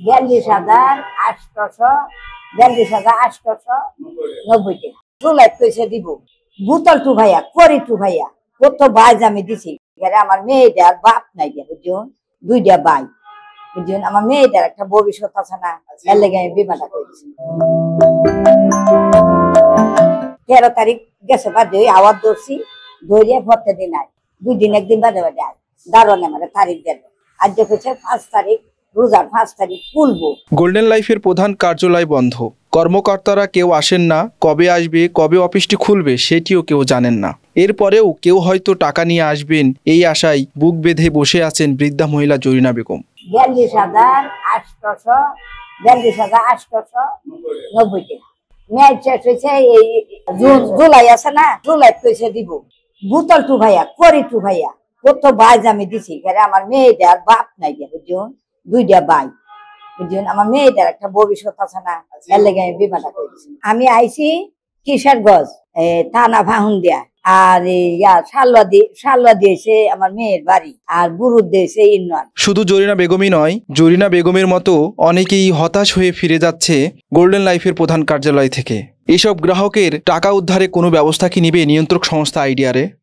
42,890 টাকা। জুলাই পয়সা দিব। বোতল টু ভাইয়া, করি টু ভাইয়া, কত বাইজ আমি দিছি। আমার মেয়েটার বাপ নাই গে, বুঝুন, 2টা ভাই, বুঝুন। আমার মেয়েটার একটা ভবিষ্যৎ আছে না, এর লেগে আমি বিমাটা করেছি। 13 তারিখ গেছে বাদে আওয়াজ ধরছি, ধরিয়ে ভরতে দিন আয়, 2 দিন 1 দিন বাদে বাদে আয়, দারোয়ান আমার তারিখ দেন। আজ হচ্ছে 5 তারিখ, রোজার 5 তারিখ খুলবো। গোল্ডেন লাইফের প্রধান কার্যালয় বন্ধ, কর্মকর্তারা কেউ আসেন না, কবে আসবে, কবে অফিসটি খুলবে সেটিও কেউ জানেন না। এরপরেও কেউ হয়তো টাকা নিয়ে আসবেন এই আশায় বুক বেঁধে বসে আছেন বৃদ্ধা মহিলা জরিনা বেগম। 42,890 টাকা। মেয়াদ শেষ হয়েছে এই জুলাই আছে না, জুলাই পয়সা দিব। বোতল টু ভাইয়া, করি টু ভাইয়া, কত বাইজ আমি দিছি। আমার মেয়েটার বাপ নাই গে, বুঝুন, 2টা ভাই, বুঝুন। আমার মেয়েটার একটা ভবিষ্যৎ আছে না, এর লেগে আমি বিমাটা করেছি। আমি আইছি কিশোরগঞ্জ, থানা ভাহুন্দিয়া, আর সালুয়া দিয়েছে আমার মেয়ের বাড়ি, আর বুরুদ দিয়েছে ইন্নান। শুধু জরিনা বেগমই নয়, জরিনা বেগমের মতো অনেকেই হতাশ হয়ে ফিরে যাচ্ছে গোল্ডেন লাইফের প্রধান কার্যালয় থেকে। এসব গ্রাহকের টাকা উদ্ধারে কোনো ব্যবস্থা কি নেবে নিয়ন্ত্রক সংস্থা আইডিয়ারে?